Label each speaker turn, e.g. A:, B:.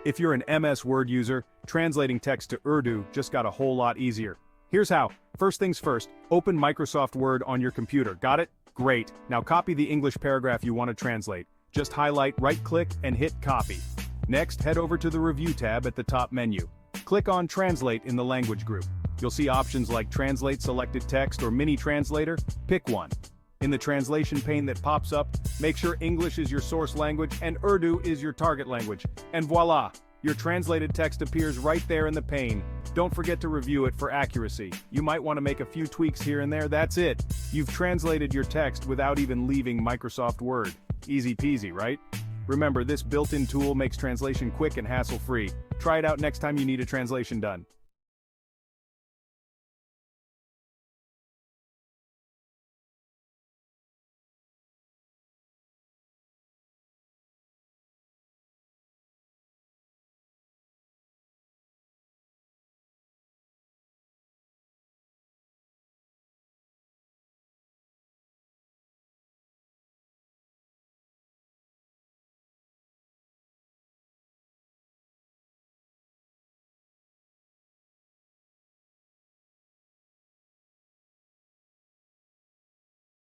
A: If you're an MS Word user, translating text to Urdu just got a whole lot easier. Here's how. First things first, open Microsoft Word on your computer. Got it? Great. Now copy the English paragraph you want to translate. Just highlight, right-click, and hit copy. Next, head over to the Review tab at the top menu. Click on Translate in the language group. You'll see options like Translate Selected Text or Mini Translator. Pick one. In the translation pane that pops up, make sure English is your source language and Urdu is your target language. And voila! Your translated text appears right there in the pane. Don't forget to review it for accuracy. You might want to make a few tweaks here and there. That's it. You've translated your text without even leaving Microsoft Word. Easy peasy, right? Remember, this built-in tool makes translation quick and hassle-free. Try it out next time you need a translation done.